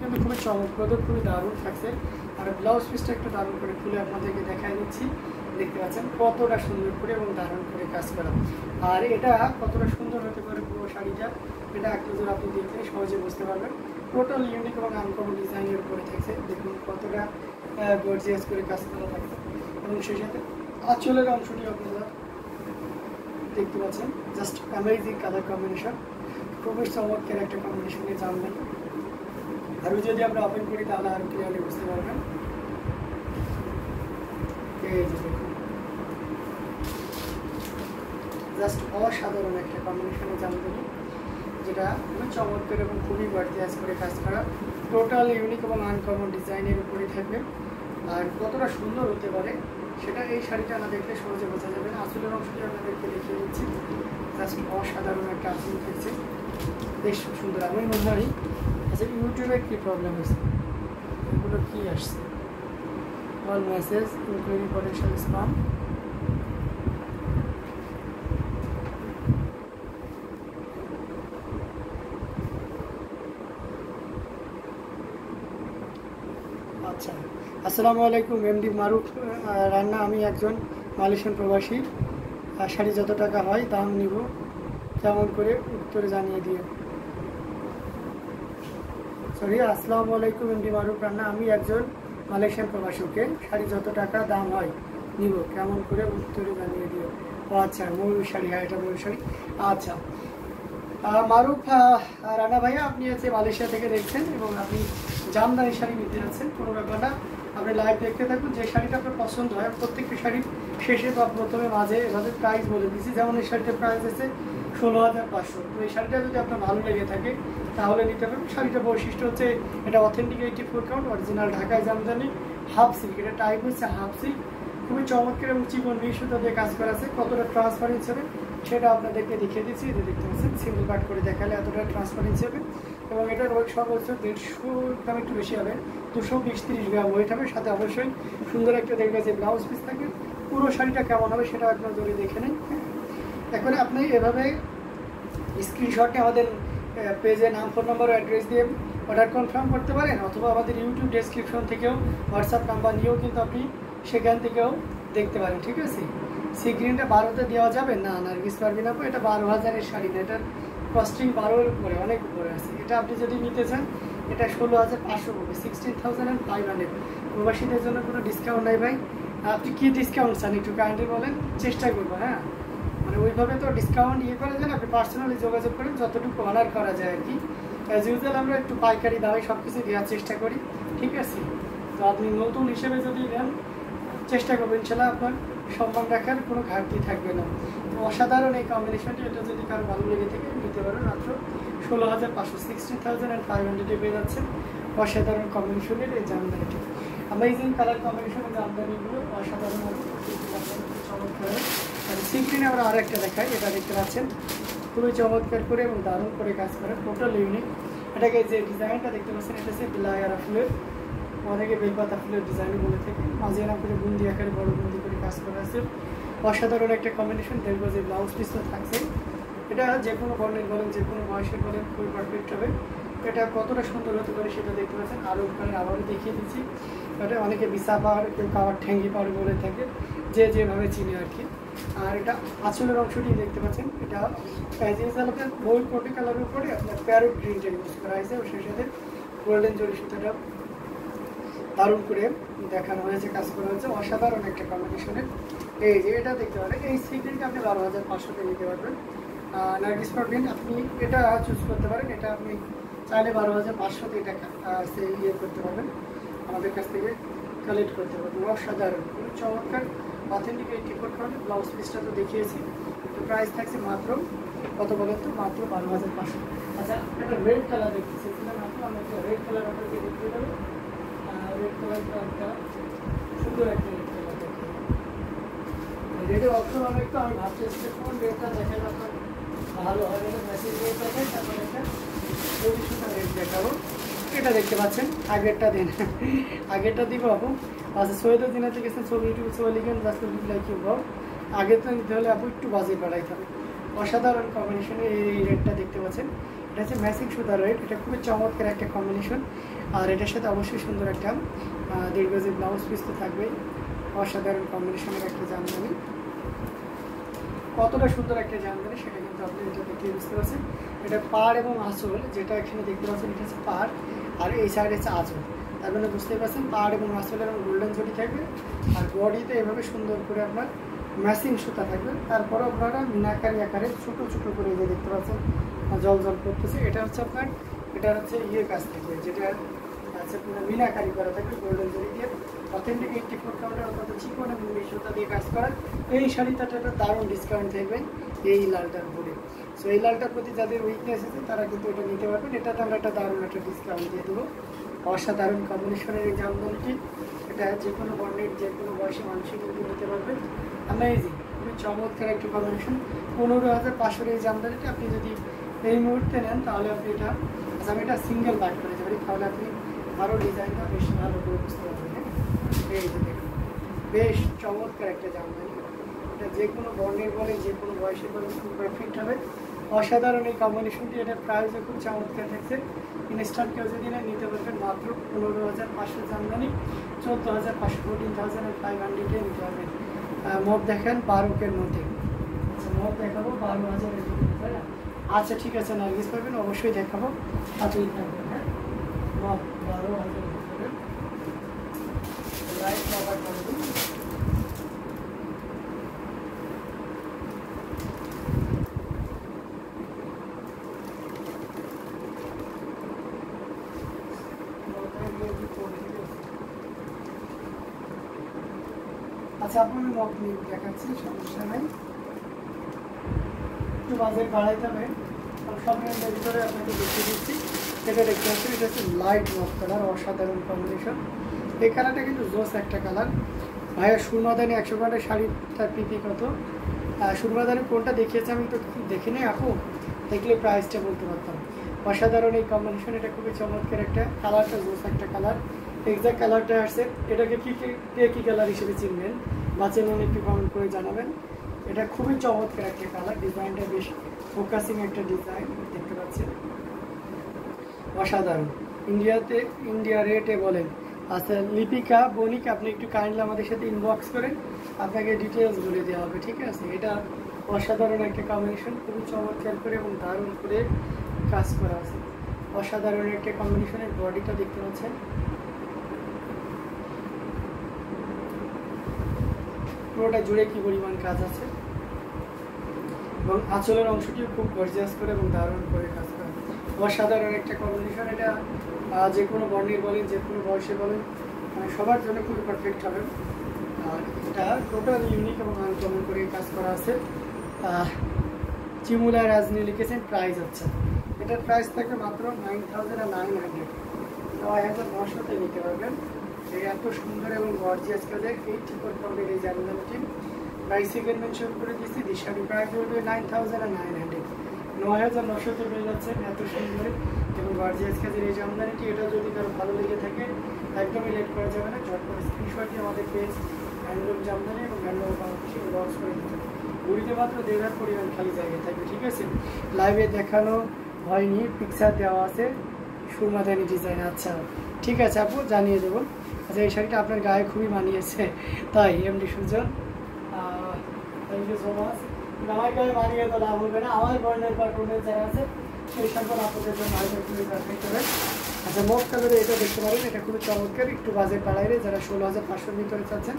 কিন্তু খুবই চমকপ্রদ, খুবই দারুণ থাকছে। আর ব্লাউজ পিসটা একটু দারুণ করে খুলে আপনাদেরকে দেখাই দিচ্ছি। দেখতে পাচ্ছেন কতটা সুন্দর করে এবং দারুণ করে কাজ করা। আর এটা কতটা সুন্দর হতে পারে পুরো শাড়িটা, এটা এক নজর আপনি দেখলে সহজে বুঝতে পারবেন। টোটাল ইউনিক এবং আনকমন ডিজাইনের উপরে থাকছে। দেখুন কতটা গর্জিয়াস করে কাজ করা থাকছে এবং সেই সাথে আঁচলের অংশটি আপনারা দেখতে পাচ্ছেন। জাস্ট অ্যামেজিং কালার কম্বিনেশন, খুবই চমৎকার একটা কম্বিনেশনে জানবেন। আর যদি আমরা ওপেন করি তাহলে আরো ক্লিয়ারলি বুঝতে পারবেন। এই যে দেখুন জাস্ট অসাধারণ একটা কম্বিনেশনে জানবেন, যেটা খুবই চমৎকার এবং খুবই গর্জিয়াস করে কাজ করা। টোটাল ইউনিক এবং আনকমন ডিজাইনের উপরে থাকবে। আর কতটা সুন্দর হতে পারে সেটা এই শাড়িটা না দেখলে সহজে বোঝা যাবে না। আসলের অংশটি আপনাদেরকে দেখিয়ে দিচ্ছি। জাস্ট অসাধারণ একটা আসল থাকছে, বেশ সুন্দর। আমি মনে হয় আচ্ছা ইউটিউবে কী প্রবলেম হয়েছে, এগুলো কী আসছে? All message inquiry potential spam. আচ্ছা, আসসালামু আলাইকুম এমডি মারুফ রান্না। আমি একজন মালয়েশিয়ান প্রবাসী। শাড়ি যত টাকা হয় দাম নিব, কেমন করে উত্তরে জানিয়ে দিয়ে। সরি, আসসালামু আলাইকুম এমডি মারুফ রান্না। আমি একজন মালয়েশিয়ান প্রবাসী। ওকে, শাড়ি যত টাকা দাম হয় নিব, কেমন করে উত্তরে জানিয়ে দিও। ও আচ্ছা, ময়ূর শাড়ি। হ্যাঁ, এটা ময়ূর শাড়ি। আচ্ছা মারুফ রানা ভাইয়া, আপনি হচ্ছে মালয়েশিয়া থেকে দেখছেন এবং আপনি জামদানি শাড়ি নিতে যাচ্ছেন। কোনো ব্যাপার না, আপনি লাইভ দেখতে থাকুন। যে শাড়িটা আপনার পছন্দ হয় প্রত্যেকটি শাড়ির শেষে বা প্রথমে মাঝে এভাবে প্রাইস বলে দিচ্ছি। যেমন এই শাড়িটার প্রাইস আছে 16,500। তো এই শাড়িটা যদি আপনার ভালো লেগে থাকে তাহলে নিতে পারেন। শাড়িটার বৈশিষ্ট্য হচ্ছে এটা অথেন্টিক 84 কাউন্ট অরিজিনাল ঢাকায় জামদানি হাফ সিল্ক। এটা টাইপ হচ্ছে হাফ সিল্ক, খুবই চমৎকার এবং চিকন সুতা দিয়ে কাজ করা আছে। কতটা ট্রান্সপারেন্স হবে সেটা আপনাদেরকে দেখিয়ে দিচ্ছি। এটা দেখতে পাচ্ছেন, সিম্পল কাট করে দেখালে এতটা ট্রান্সপারেন্সি হবে। এবং এটার ওয়েট সর্বোচ্চ 150 গ্রাম, একটু বেশি হবে, 220-30 গ্রাম ওয়েট হবে। সাথে অবশ্যই সুন্দর একটা দেখবে যে ব্লাউজ পিস থাকবে। পুরো শাড়িটা কেমন হবে সেটা আপনার যদি দেখে নেন। এখন আপনি এভাবে স্ক্রিনশটে আমাদের পেজে নাম, ফোন নম্বর, অ্যাড্রেস দিয়ে অর্ডার কনফার্ম করতে পারেন, অথবা আমাদের ইউটিউব ডেসক্রিপশন থেকেও হোয়াটসঅ্যাপ নাম্বার নিয়েও কিন্তু আপনি সেখান থেকেও দেখতে পারেন। ঠিক আছে, সি গ্রিনটা 12তে দেওয়া যাবে না, নার্গিস পারবেন না। এটা 12,000-এর শাড়ি না, এটার কস্টিং 12-এর উপরে, অনেক উপরে আছে। এটা আপনি যদি নিতে চান এটা 16,500 পড়বে, 16,500। প্রবাসীদের জন্য কোনো ডিসকাউন্ট নাই ভাই। আপনি কী ডিসকাউন্ট চান একটু কাইন্ডলি বলেন, চেষ্টা করবো। হ্যাঁ, মানে ওইভাবে তো ডিসকাউন্ট করা যায় না, আপনি পার্সোনালি যোগাযোগ করেন, যতটুকু অনার করা যায় আর কি। অ্যাজ ইউজুয়াল আমরা একটু পাইকারি দামে সব কিছু দেওয়ার চেষ্টা করি। ঠিক আছে, তো আপনি নতুন হিসেবে যদি নেন চেষ্টা করবেন, ইনশাল্লাহ আপনার সম্মান রাখার কোনো ঘাটতি থাকবে না। তো অসাধারণ এই কম্বিনেশনটি, এটা যদি কারো ভালো লেগে থেকে নিতে পারেন। মাত্র 16,500, 16,500 পেয়ে যাচ্ছেন অসাধারণ কম্বিনেশনের এই জামদানিটি। অ্যামেজিং কালার কম্বিনেশনের জামদানিগুলো অসাধারণ হবে, চমৎকার। আর সিগ্রিনে আমরা আরেকটা দেখাই, এটা দেখতে পাচ্ছেন খুবই চমৎকার করে এবং দারুণ করে কাজ করে, টোটাল ইউনিক। এটাকে যে ডিজাইনটা দেখতে পাচ্ছেন এটা হচ্ছে বিলায়ারা ফুলের, অনেকে বেলপাতা ফুলের ডিজাইন বলে থাকে। মাঝে এরকম করে বুন্দি আকারে বড় বুন্দি করে কাজ করা আছে। অসাধারণ একটা কম্বিনেশন। দেখবো যে ব্লাউজ পিসটা থাকছে, এটা যে কোনো বর্ণের বলেন, যে কোনো বয়সের বলেন, খুবই পারফেক্ট হবে। এটা কতটা সুন্দর হতে পারে সেটা দেখতে পাচ্ছেন। আরও ওখানে আবারও দেখিয়ে দিচ্ছি। এটা অনেকে বিছা পাহাড়, কেউ কাওয়ার ঠ্যাঙ্গি পাহাড় বলে থাকে, যে যেভাবে চিনে আর কি। আর এটা আঁচলের অংশটি দেখতে পাচ্ছেন, এটা আপনার গোল্ড কোটি কালারের উপরে আপনার প্যারোট গ্রিনটা ইউজ করা হয়েছে, এবং সেই সাথে গোল্ডেন জরি সুতাটা দারুণ করে দেখানো হয়েছে, কাজ করা হয়েছে। অসাধারণ একটা কম্বিনেশনের। এই যে এটা দেখতে পারেন, এই সিগ্রিনটা আপনি 12,500-তে নিতে পারবেন। নার্গিস পারবেন আপনি এটা চুজ করতে পারেন। এটা আপনি চাইলে 12,500-তে এটা ইয়ে করতে পারবেন, আমাদের কাছ থেকে কালেক্ট করতে পারবেন। অসাধারণ, খুবই চমৎকার, অথেন্টিক 84 কাউন্ট। ব্লাউজ পিসটা তো দেখিয়েছি। তো প্রাইস থাকছে মাত্র কত বলেন তো, মাত্র 12,500। আচ্ছা, একটা রেড কালার দেখতেছি, আমরা একটা রেড কালার আপনাকে দেখতে পাবো। রেড কালারটা একটা সুন্দর একটা রেড কালার দেখতে, রেডের অপশন অনেক। তো আমি ভাবছি কোন রেডটা দেখালে আপনার ভালো হয়। এটা মেসেজ রেড দেখেন, তারপর একটা সুন্দর রেড দেখাবো। এটা দেখতে পাচ্ছেন, আগেরটা দিন, আগেরটা দিব আপু। আচ্ছা, সৈয়দের দিনাতে গেছেন, ছবি ইউটিউবে ছবি লিখেন, জাস্ট লাইক ইউ ভাও। আগে তো নিতে হলে আপু একটু বাজে বাড়াইতে হবে। অসাধারণ কম্বিনেশনে এই রেডটা দেখতে পাচ্ছেন, এটা হচ্ছে ম্যাসিং সুতার রেড। এটা খুবই চমৎকার একটা কম্বিনেশন। আর এটার সাথে অবশ্যই সুন্দর একটা 1.5 গজের ব্লাউজ পিস তো থাকবেই। অসাধারণ কম্বিনেশনের একটা জামদানি, কতটা সুন্দর একটা জামদানি সেটা কিন্তু আপনি এটা দেখে বুঝতে পারছেন। এটা পাড় এবং আঁচল, যেটা এখানে দেখতে পাচ্ছেন এটা হচ্ছে পাড়, আর এই সাইডে হচ্ছে আঁচল। তার মানে বুঝতেই পারছেন পাড় এবং আঁচল এবং গোল্ডেন জরি থাকবে। আর বডিতে এভাবে সুন্দর করে আপনার ম্যাচিং সুতা থাকবে। তারপরে আপনারা মিনাকারি আকারে ছোটো ছোটো করে যে দেখতে পাচ্ছেন জল জল করতেছে, এটা হচ্ছে আপনার, এটা হচ্ছে কাজ থাকবে, যেটা আছে আপনার মিনাকারি করা থাকবে গোল্ডেন জরি দিয়ে। অথেন্টিক 84 কাউন্টার অর্থাৎ চিকন এবং সুতা দিয়ে কাজ করা। এই শাড়িটাতে একটা দারুণ ডিসকাউন্ট থাকবে এই লালটার উপরে। সো এই লালটার প্রতি যাদের উইকনেস আছে তারা কিন্তু এটা নিতে পারবেন। এটাতে আমরা একটা দারুণ একটা ডিসকাউন্ট দিয়ে দেবো। অসাধারণ কম্বিনেশনের এই জামদানিটি, এটা যে কোনো বর্ণের যে কোনো বয়সী মানুষই কিন্তু নিতে পারবেন। অ্যামেজিং, খুবই চমৎকার একটা কম্বিনেশন। 15,500 এই জামদানিটা আপনি যদি এই মুহূর্তে নেন তাহলে আপনি এটা, আমি এটা সিঙ্গেল বাইট করে যাবেন, তাহলে আপনি আরও ডিজাইনটা বেশ ভালো করে বুঝতে পারবেন। এই যে দেখুন, বেশ চমৎকার একটা জামদানি, এটা যে কোনো বর্ণের বলে যে কোনো বয়সের বলে খুব পারফেক্ট হবে। অসাধারণ এই কম্বিনেশনটি, এটার প্রাইসও খুব চমৎকার থাকছে। ইনস্ট্যান্ট কেউ যদি না নিতে পারবেন মাত্র 15,500 জামদানি 14,500 14,500 নিতে পারবেন। মত দেখেন 12 মধ্যে। আচ্ছা মত দেখাবো 12,000 তাই না? আচ্ছা ঠিক আছে, নার্গিস পাবেন অবশ্যই দেখাবো। আচ্ছা থাকবেন, হ্যাঁ মত 12,000 লাইট কভার করবেন। আচ্ছা আপনার মক নিয়ে দেখাচ্ছি, সমস্যা নাই, একটু বাজেট বাড়াইতে হবে। সব রেঞ্জের ভিতরে আপনাকে দেখিয়ে দিচ্ছি। এটা দেখতে পাচ্ছি, এটা হচ্ছে লাইট মক কালার, অসাধারণ কম্বিনেশন। এই কালারটা কিন্তু জোস একটা কালার। ভাইয়া সুরমাদানি 100 গ্রামের শাড়িটার পিপি কত? সুরমাদানি কোনটা দেখিয়েছে আমি তো দেখি নাই আপু, দেখলে প্রাইসটা বলতে পারতাম। অসাধারণ এই কম্বিনেশন, এটা খুবই চমৎকার একটা কালারটা জোস একটা কালার। এক্সাক্ট কালারটা আসছে, এটাকে কী কালার হিসেবে চিনবেন বা চেনেন একটু কমেন্ট করে জানাবেন। এটা খুবই চমৎকার একটা কালার, ডিজাইনটা বেশ ফোকাসিং একটা ডিজাইন দেখতে পাচ্ছেন, অসাধারণ। ইন্ডিয়া রেটে বলেন। আচ্ছা লিপিকা বণিক, আপনি একটু কাইন্ডলি আমাদের সাথে ইনবক্স করেন, আপনাকে ডিটেলস বলে দেওয়া হবে, ঠিক আছে? এটা অসাধারণ একটা কম্বিনেশন, খুবই চমৎকার করে এবং দারুণ করে কাজ করা আছে। অসাধারণ একটা কম্বিনেশনের বডিটা দেখতে পাচ্ছেন, পুরোটা জুড়ে কি পরিমাণ কাজ আছে, এবং আঁচলের অংশটিও খুব গর্জিয়াস করে এবং দারুণ করে কাজ করা। অসাধারণ একটা কম্বিনেশন, এটা যে কোনো বর্ণের বলেন যে কোনো বয়সে বলেন মানে সবার জন্য খুবই পারফেক্ট হবে। আর এটা টোটাল ইউনিক এবং আনকমন করে কাজ করা আছে। চিমুলা রাজনী লিখেছেন, প্রাইস হচ্ছে এটার প্রাইস থাকবে মাত্র 9,900, 9,900-তে নিতে পারবেন। এই এত সুন্দর এবং গর্জিয়াস কাজের 84 পাউন্ডের এই জামদানিটি প্রাইস সেকেন্ড মেনশন করে দিচ্ছি। দিশারি প্রাইস পড়বে 9,900, 9,900-তে পেয়ে যাচ্ছেন এত সুন্দর এবং গর্জিয়াস কাজের এই জামদানিটি। এটা যদি কারো ভালো লেগে থাকে একদমই লেট করা যাবে না, ঝট করে স্ক্রিনশট দিয়ে আমাদের পেজ হ্যান্ডলুম জামদানি এবং হ্যান্ডলুম বাংলাদেশে ইনবক্স করে দিতে হবে। ঘুরিতে মাত্র 1,500 পরিমাণ খালি জায়গা থাকবে, ঠিক আছে? লাইভে দেখানো হয়নি, পিকচার দেওয়া আছে সুরমাদানি ডিজাইন। আচ্ছা ঠিক আছে আপু, জানিয়ে দেবো। আচ্ছা এই শাড়িটা আপনার গায়ে খুবই মানিয়েছে, তাই MD Sujan, thank you so much. আমার গায়ে মানিয়ে তো লাভ হবে না, আমার বর্ণের বা টোনের যারা আছে সেই সকল আপনাদের জন্য হয়তো খুবই পারফেক্ট হবে। আচ্ছা মফ কালারে এটা দেখতে পারেন, এটা খুবই চমৎকার, একটু বাজেট বাড়াইলে যারা 16,500-র ভিতরে চাচ্ছেন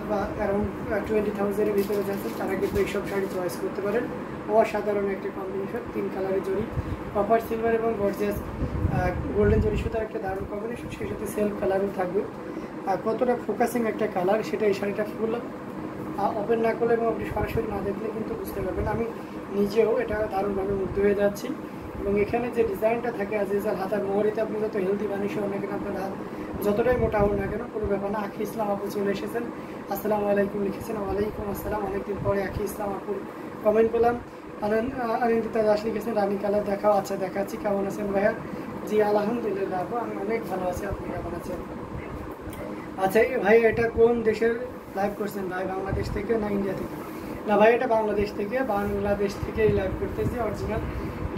বা অ্যারাউন্ড 20,000-এর ভিতরে যাচ্ছেন তারা কিন্তু এইসব শাড়ি চয়েস করতে পারেন। অসাধারণ একটা কম্বিনেশন, 3 কালারের জড়ি, কপার সিলভার এবং গর্জিয়াস গোল্ডেন জরি সুতার একটা দারুণ কম্বিনেশন, সেই সাথে সেলফ কালারও থাকবে। আর কতটা ফোকাসিং একটা কালার সেটা এই শাড়িটা ফুল ওপেন না করলে এবং আপনি সরাসরি না দেখলে কিন্তু বুঝতে পারবেন। আমি নিজেও এটা দারুণভাবে মুগ্ধ হয়ে যাচ্ছি। এবং এখানে যে ডিজাইনটা থাকে আজিজাল হাতার মোহরিতে আপনি যত হেলদি বানিয়ে হন না কেন, আপনার হাত যতটাই মোটা হন না কেন, কোনো ব্যাপার না। আখি ইসলাম আপু চলে এসেছেন, আসসালামু আলাইকুম লিখেছেন, ওয়ালাইকুম আসসালাম। অনেকদিন পরে আখি ইসলাম আপুর কমেন্ট পেলাম। আনন্দিতা দাস লিখেছেন, রানী কালার দেখাও। আচ্ছা দেখাচ্ছি, কেমন আছেন ভাইয়া? জি আলহামদুলিল্লাহ আপু, আমি অনেক ভালো আছি, আপনি কেমন আছেন? আচ্ছা ভাই এটা কোন দেশের লাইভ করছেন ভাই? বাংলাদেশ থেকে না ইন্ডিয়া থেকে? না ভাই এটা বাংলাদেশ থেকে এই লাইভ করতেছি, অরিজিনাল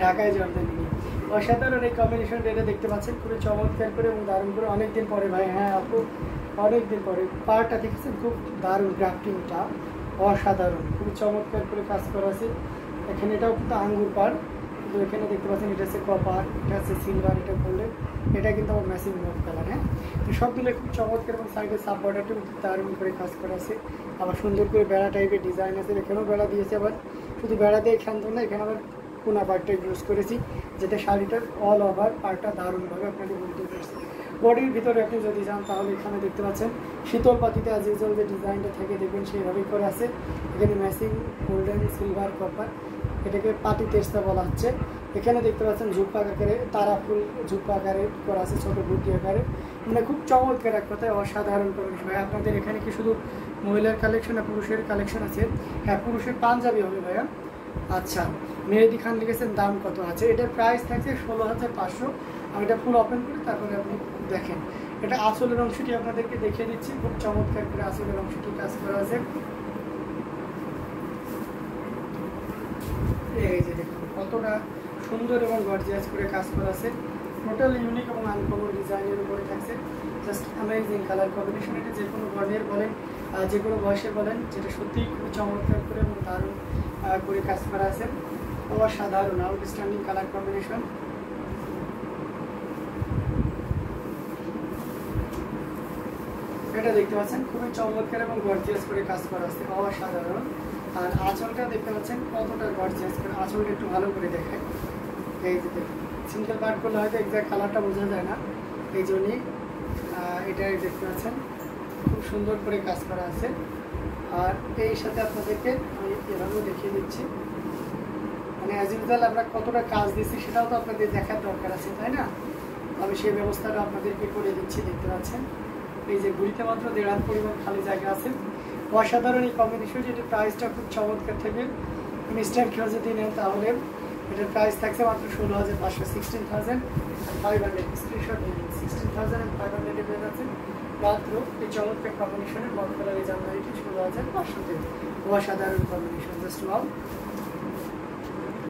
ঢাকায় জামদানি নিয়ে। অসাধারণ এই কম্বিনেশনটা, এটা দেখতে পাচ্ছেন খুবই চমৎকার করে এবং দারুণ করে। অনেকদিন পরে ভাই, হ্যাঁ আপু অনেকদিন পরে পাড়টা দেখেছেন, খুব দারুণ গ্রাফটিংটা, অসাধারণ, খুবই চমৎকার করে কাজ করা আছে। এখানে এটাও কিন্তু আঙ্গুর পাড়, কিন্তু এখানে দেখতে পাচ্ছেন এটা হচ্ছে কপার, এটা হচ্ছে সিলভার, এটা গোল্ডেন, এটা কিন্তু আমার ম্যাসিভ মফ কালার। হ্যাঁ, তো সবগুলো খুব চমৎকার এবং সাইডে সাব বর্ডারটা কিন্তু দারুণ করে কাজ করা আছে। আবার সুন্দর করে বেড়া টাইপের ডিজাইন আছে, এখানেও বেড়া দিয়েছে। আবার শুধু বেড়া দিয়ে ক্ষান্ত না, এখানে আবার কোনা পার্টটা ইউজ করেছি, যেটা শাড়িটার অল ওভার পার্টটা দারুণভাবে আপনাকে বলতে পারছি। বডির ভিতরে আপনি যদি যান তাহলে এখানে দেখতে পাচ্ছেন শীতল পাতিতে আজ ইউজুয়াল যে ডিজাইনটা থেকে দেখবেন সেইভাবেই করে আছে। এখানে ম্যাচিং গোল্ডেন, সিলভার, কপার, এটাকে পাতি তেস্তা বলা হচ্ছে। এখানে দেখতে পাচ্ছেন ঝুপ্পা আকারে তারা ফুল, ঝুপ্পা আকারে করা আছে, ছোটো বুটি আকারে, মানে খুব চমৎকার এক কথায় অসাধারণ কম্বিনেশন। ভাই আপনাদের এখানে কি শুধু মহিলার কালেকশন আর পুরুষের কালেকশন আছে? হ্যাঁ, পুরুষের পাঞ্জাবি হবে ভাইয়া। আচ্ছা, মেহেদি খান লিখেছেন দাম কত আছে? এটার প্রাইস থাকছে 16,500। আমি এটা ফুল ওপেন করি, তারপরে আপনি দেখেন। এটা আঁচলের অংশটি আপনাদেরকে দেখিয়ে দিচ্ছি, খুব চমৎকার করে আঁচলের অংশটি কাজ করা আছে। এই যে দেখুন কতটা সুন্দর এবং গর্জিয়াস করে কাজ করা আছে। টোটাল ইউনিক এবং আনকমন ডিজাইনের উপরে থাকছে, জাস্ট অ্যামেজিং কালার কম্বিনেশন। এটা যে কোনো বর্ণের বলেন, যে কোনো বয়সের বলেন, যেটা সত্যিই খুব চমৎকার করে এবং দারুণ করে কাজ করা আছে। অসাধারণ আউটস্ট্যান্ডিং কালার কম্বিনেশন। এটা দেখতে পাচ্ছেন খুবই চমৎকার এবং গর্জিয়াস করে কাজ করা আছে, অসাধারণ। আর আঁচলটা দেখতে পাচ্ছেন কতটা গর্জিয়াস করে, আঁচলটা একটু ভালো করে দেখায়। এই যে দেখুন, সিঙ্গেল পার্ট করলে হয়তো এক্সাক্ট কালারটা বোঝা যায় না, এই জন্যই এটাই দেখতে পাচ্ছেন খুব সুন্দর করে কাজ করা আছে। আর এই সাথে আপনাদেরকে আমি এভাবেও দেখিয়ে দিচ্ছি, মানে অ্যাজ ইউজুয়াল আমরা কতটা কাজ দিচ্ছি সেটাও তো আপনাদের দেখার দরকার আছে, তাই না? আমি সেই ব্যবস্থাটা আপনাদেরকে করে দিচ্ছি। দেখতে পাচ্ছেন এই যে ঘুরিতে মাত্র 1.5 হাত পরিমাণ খালি জায়গা আছে। অসাধারণ এই কম্বিনেশন, যেটার প্রাইসটা খুব চমৎকার থাকবে। ইনস্ট্যান্ট কেউ যদি নেন তাহলে এটার প্রাইস থাকছে মাত্র 16,500, 16,500। স্ক্রিনশট নিয়ে 16,500 পেয়ে যাচ্ছেন মাত্র এই চমৎকার কম্বিনেশনের মফ কালার এই জামদানিটি 16,500 থেকে। অসাধারণ কম্বিনেশন, জাস্ট ওয়াও।